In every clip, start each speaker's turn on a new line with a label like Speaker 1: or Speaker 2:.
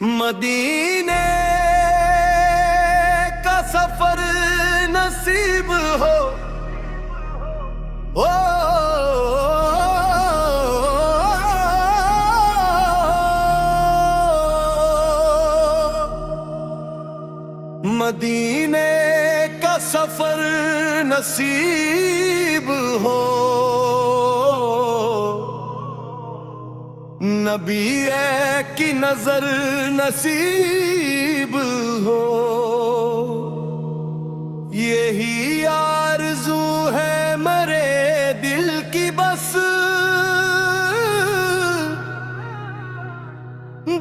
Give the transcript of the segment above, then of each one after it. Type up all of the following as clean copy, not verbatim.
Speaker 1: مدینے کا سفر نصیب ہو مدینے کا سفر نصیب ہو نبی کی نظر نصیب ہو یہی آرزو ہے مرے دل کی بس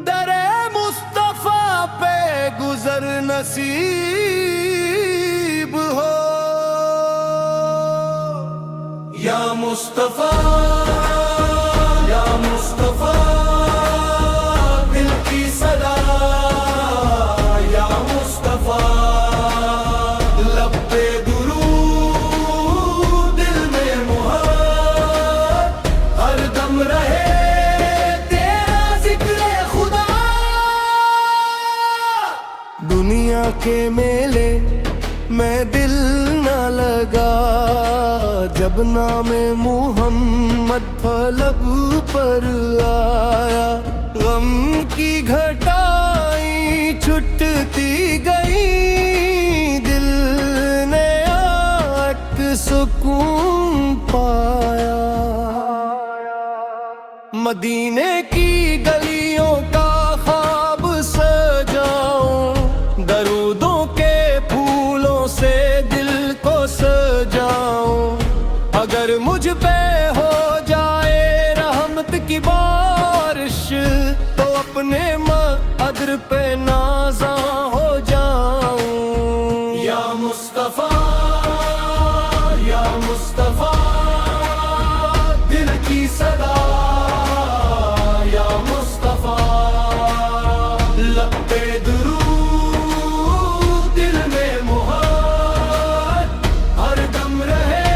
Speaker 1: در مصطفیٰ پہ گزر نصیب ہو یا مصطفیٰ یا مصطفیٰ دل کی صدا یا مصطفیٰ لب پہ درود دل میں محبت ہر دم رہے تیرا ذکر خدا دنیا کے میلے میں دل نہ لگا جب نام محمد لب پر آیا غم کی گھٹائیں چھٹتی گئی دل نے آٹھ سکون پایا مدینے کی گلیوں کا خواب سجاؤں درودوں کے پھولوں سے دل کو سجاؤں اگر مجھ پہ ہو جائے رحمت کی بارش تو اپنے مقدر پہ نازاں ہو جاؤں یا مصطفیٰ یا مصطفیٰ دل کی صدا یا مصطفیٰ لب پہ درود دل میں محبت ہر دم رہے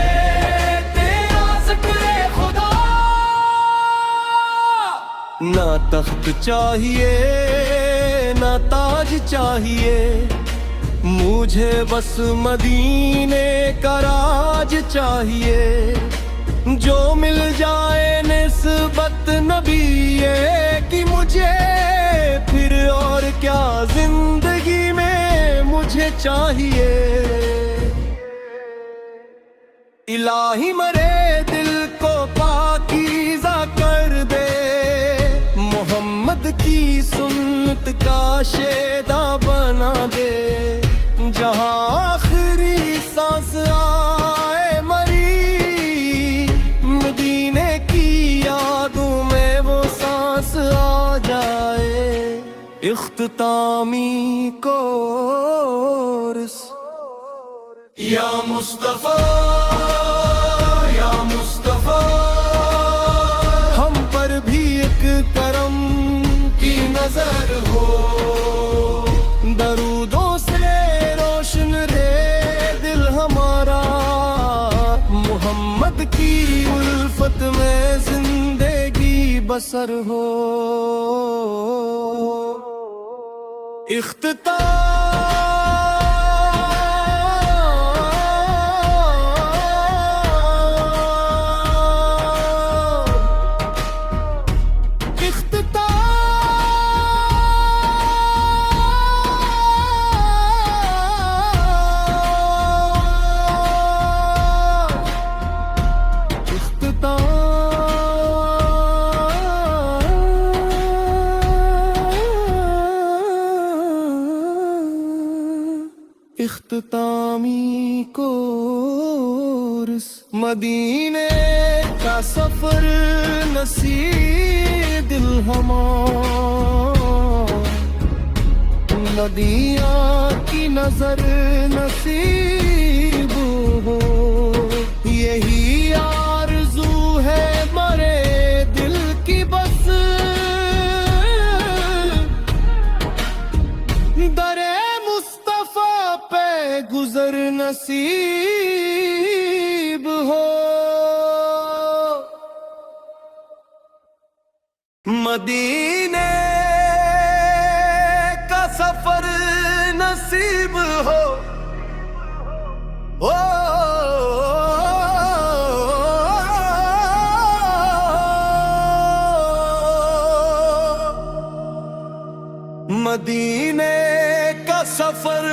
Speaker 1: تیرا ذکر خدا نہ تخت چاہیے نہ تاج چاہیے مجھے بس مدینے کا راج چاہیے جو مل جائے نسبت نبی کی مجھے پھر اور کیا زندگی میں مجھے چاہیے الہی مرے دل کو پاکیزہ کر دے محمد کی سنت کا شیدا بنا دے جہاں آخری سانس آئے مری مدینے کی یادوں میں وہ سانس آ جائے اختتامی کورس یا مصطفیٰ یا مصطفیٰ ہم پر بھی ایک کرم کی نظر ہو درودوں سے روشن رے دل ہمارا محمد کی الفت میں زندگی بسر ہو اختتامی کورس مدینے کا سفر نصیب دل ہمارا ندیاں کی نظر نصیب ہو یہی آرزو ہے مرے دل کی بس در مصطفیٰ پہ گزر نصیب ہو مدینے مدینے کا سفر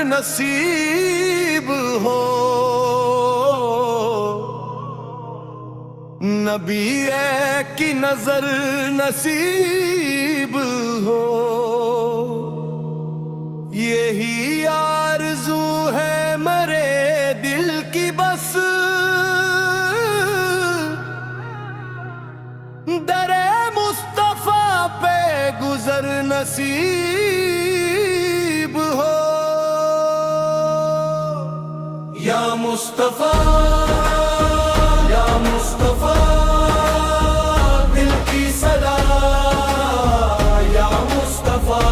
Speaker 1: نصیب ہو، نبی کی نظر نصیب ہو، یہی آرزو ہے میرے دل کی بس، در مصطفیٰ پہ گزر نصیب ہو۔ یا مصطفیٰ یا مصطفیٰ دل کی صدا، یا مصطفیٰ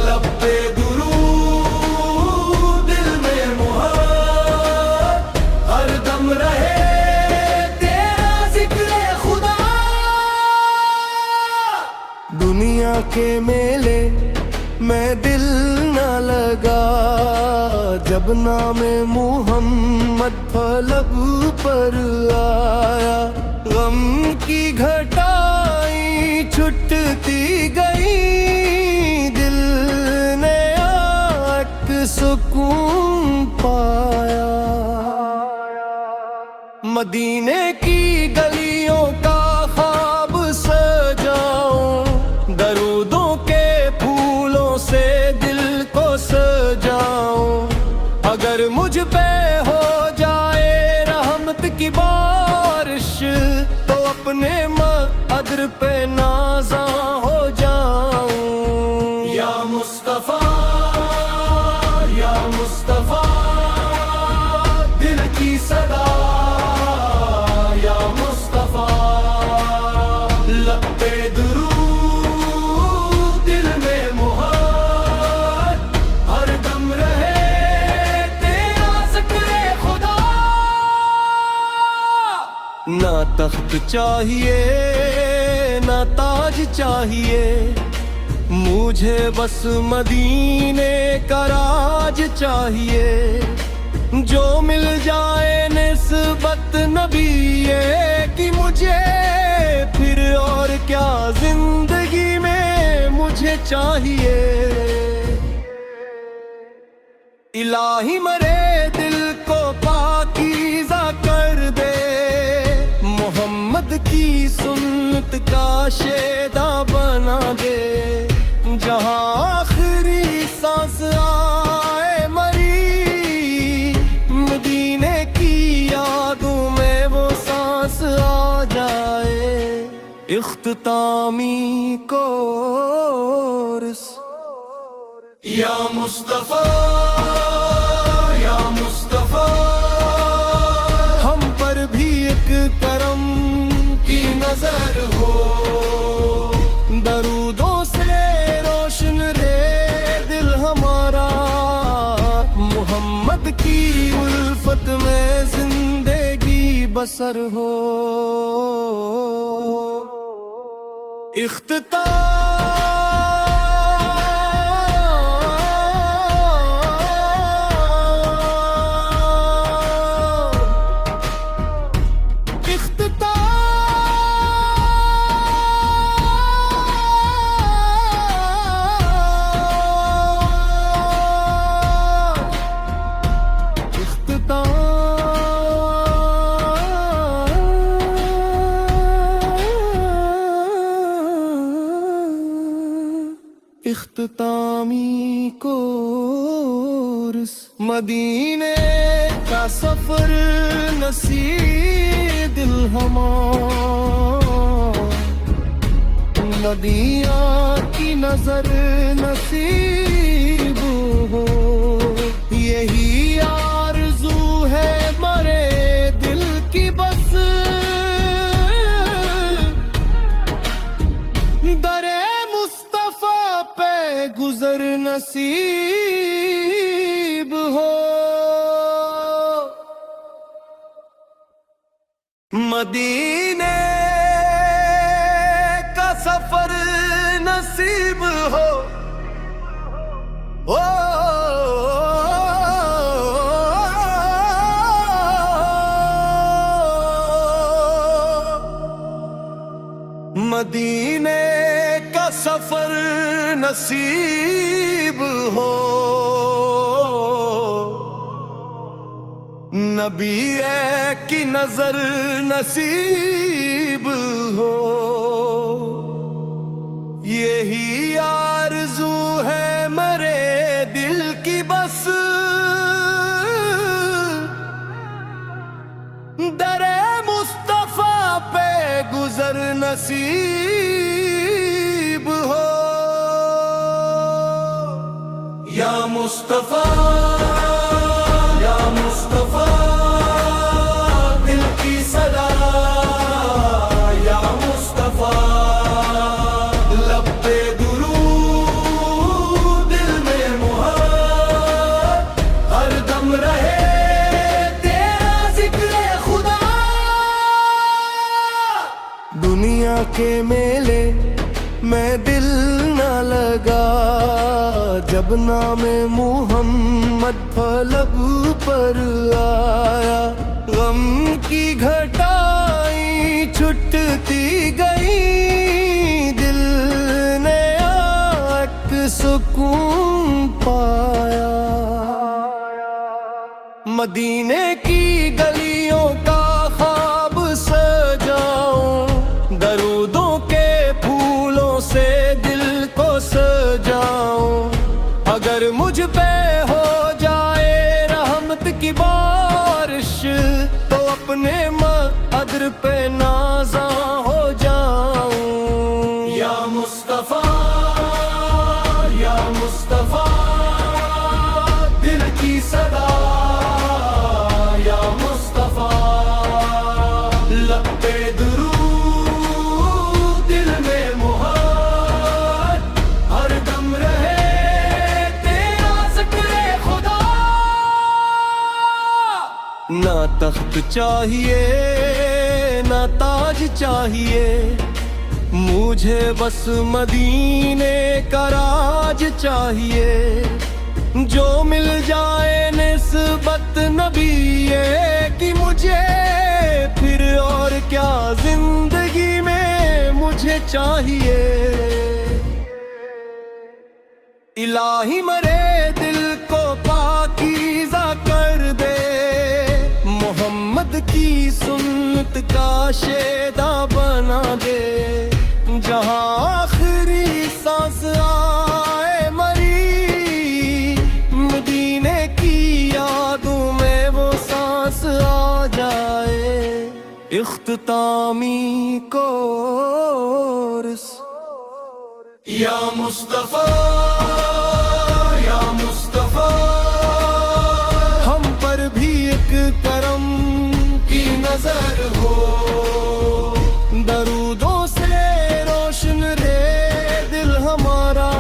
Speaker 1: لب پہ درود دل میں محبت، ہر دم رہے تیرا ذکر خدا۔ دنیا کے میلے میں دل نہ لگا، جب نام محمد لب پر آیا، غم کی گھٹائیں چھٹتی گئی، دل نے آک سکون پایا۔ مدینے کی گلیوں کا خواب سجاؤں، درودوں کے پھولوں سے دل کو سجاؤں، اگر مجھ پہ ہو جائے رحمت کی بارش، تو اپنے مقدر پہ نازاں ہو جاؤں۔ یا مصطفیٰ یا مصطفیٰ دل کی صدا، یا مصطفیٰ لب پہ درود دل میں محبت، ہر دم رہے تیرا ذکر خدا۔ نہ تخت چاہیے نہ تاج چاہیے، مجھے بس مدینے کا راج چاہیے، جو مل جائے نسبت نبی کی مجھے، پھر اور کیا زندگی میں مجھے چاہیے۔ الہی مرے دل کو پاکیزہ کر دے، محمد کی سنت کا شیدا بنا دے، جہاں آخری سانس آئے مری، مدینے کی یادوں میں وہ سانس آ جائے۔ اختتامی کورس۔ یا مصطفیٰ یا مصطفیٰ ہم پر بھی ایک کرم کی نظر ہو، درودوں سے روشن رے دل ہمارا، محمد کی الفت میں زندگی بسر ہو۔ اختتامی کورس۔ مدینے کا سفر نصیب دل ہمارا، ندیاں کی نظر نصیب ہو، یہی آرزو ہے مرے دل کی بس، در مصطفیٰ پہ گزر نصیب ہو۔ مدینے کا سفر نصیب ہو، مدینے کا سفر سفر نصیب ہو، نبی کی نظر نصیب ہو، یہی آرزو ہے مرے دل کی بس، در مصطفیٰ پہ گزر نصیب ہو۔ یا مصطفیٰ یا مصطفیٰ دل کی صدا، یا مصطفیٰ لب پہ درود دل میں محبت، ہر دم رہے تیرا ذکر خدا۔ دنیا کے میلے میں دل نہ لگا، جب نام محمد پھلک پر آیا، غم کی گھٹائیں چھٹتی گئی، دل نے ایک سکون پایا۔ مدینے کی گلیوں کا خواب سجاؤں، درودوں کے پھولوں سے دل کو سجاؤں، اگر مجھ پہ ہو جائے رحمت کی بارش، تو اپنے مقدر پہ نازاں ہو جاؤں۔ یا مصطفیٰ یا مصطفیٰ دل کی صدا، یا مصطفیٰ لب پہ درود دل میں محبت، ہر دم رہے تیرا ذکر خدا۔ نہ تخت چاہیے نہ تاج چاہیے، مجھے بس مدینے کا راج چاہیے، جو مل جائے نسبت نبی کی مجھے، پھر اور کیا زندگی میں مجھے چاہیے۔ الہی مرے دل کو پاکیزہ کر دے، محمد کی سنت کا شیدا بنا دے، جہاں آخری سانس آئے مری، مدینے کی یادوں میں وہ سانس آ جائے۔ اختتامی کورس۔ یا مصطفیٰ یا مصطفیٰ ہم پر بھی ایک کرم کی نظر ہو، درودوں سے روشن رہے دل ہمارا،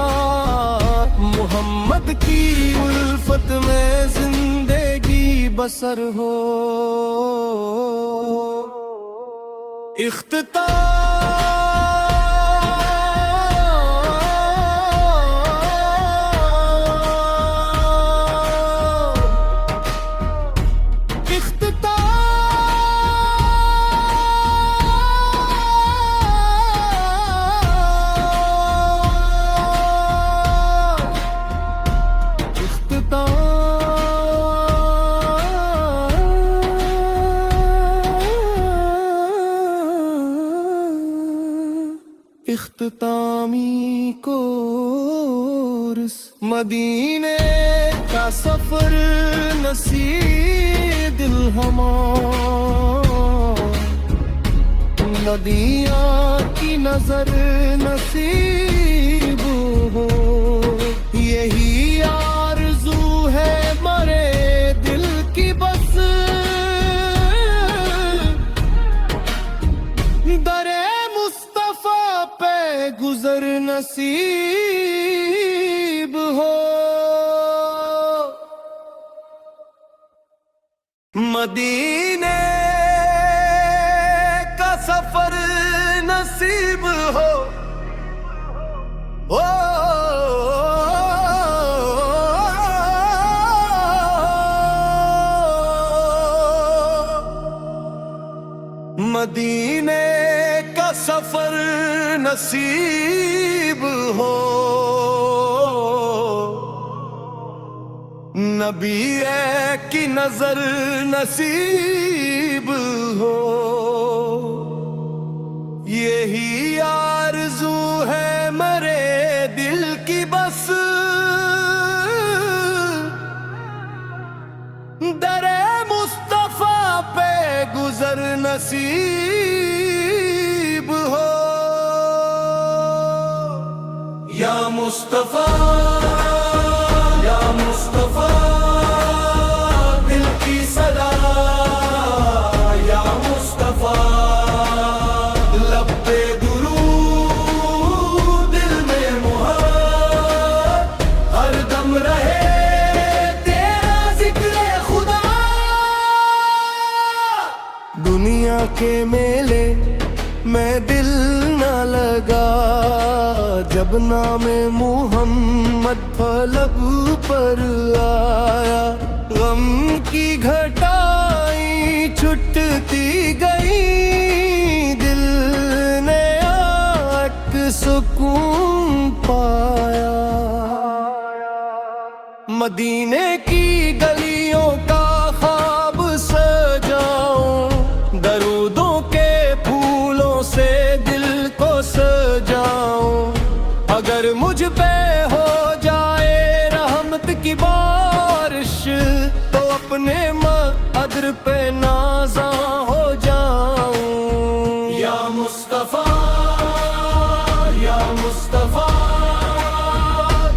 Speaker 1: محمد کی الفت میں زندگی بسر ہو۔ اختتامی کورس۔ مدینے کا سفر نصیب دل ہمارا، ندیاں کی نظر نصیب ہو، یہی آرزو ہے مرے دل کی بس، در مصطفیٰ پہ گزر نصیب ہو۔ مدینے کا سفر نصیب ہو، مدینے کا سفر نصیب ہو، نبی کی نظر نصیب ہو، یہی آرزو ہے میرے دل کی بس، در مصطفیٰ پہ گزر نصیب ہو۔ یا مصطفیٰ یا مصطفیٰ دل کی صدا، یا مصطفیٰ لب پہ درود دل میں محبت، ہر دم رہے تیرا ذکر خدا۔ دنیا کے میلے میں دل نہ لگا، جب نام محمد پلب پر آیا، غم کی گھٹائی چھٹتی گئی، دل نے ایک سکون پایا۔ مدینے کی گلیوں کا خواب سجاؤں، درودوں کے پھولوں سے دل کو سجاؤں، اگر مجھ پہ ہو جائے رحمت کی بارش، تو اپنے مقدر پہ نازاں ہو جاؤں۔ یا مصطفیٰ یا مصطفیٰ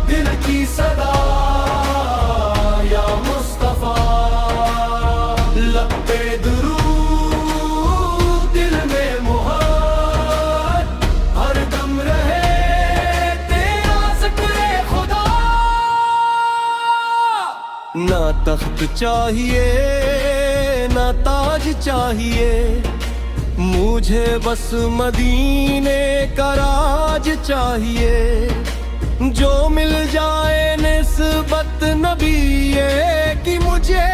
Speaker 1: دل کی صدا، یا مصطفیٰ لب پہ درود دل میں محبت، ہر دم رہے تیرا ذکر خدا۔ نہ تخت چاہیے نہ تاج چاہیے، مجھے بس مدینے کا راج چاہیے، جو مل جائے نسبت نبی کی مجھے،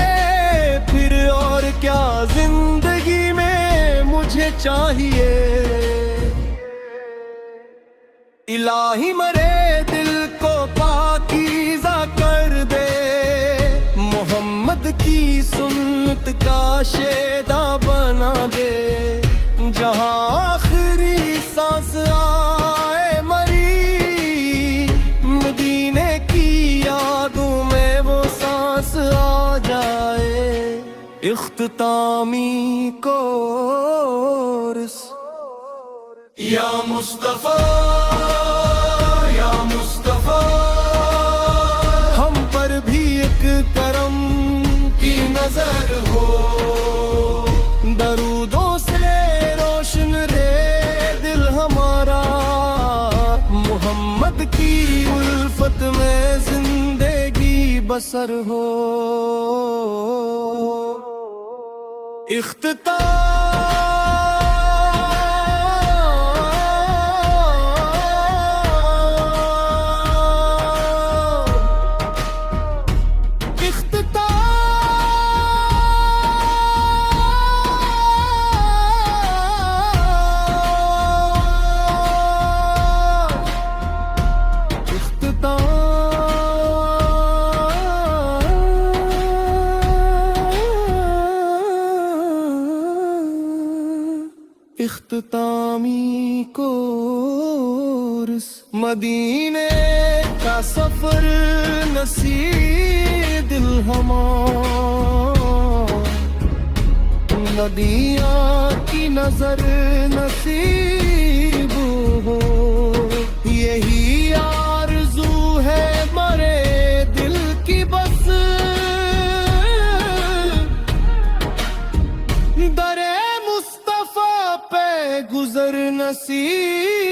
Speaker 1: پھر اور کیا زندگی میں مجھے چاہیے۔ الہی مرے دل کو پاکیزہ کر دے، محمد کی سنت کا شیدا بنا دے، جہاں آخری سانس آئے مری، مدینے کی یادوں میں وہ سانس آ جائے۔ اختتامی کورس۔ یا مصطفیٰ یا مصطفیٰ ہم پر بھی ایک کرم کی نظر ہو، درودوں سے روشن رے دل ہمارا، محمد کی الفت میں زندگی بسر ہو۔ اختتامی کورس۔ مدینے کا سفر نصیب دل ہمارا، ندیاں کی نظر نصیب ہو، یہی آرزو ہے مرے دل کی بس، در مصطفیٰ پہ گزر نصیب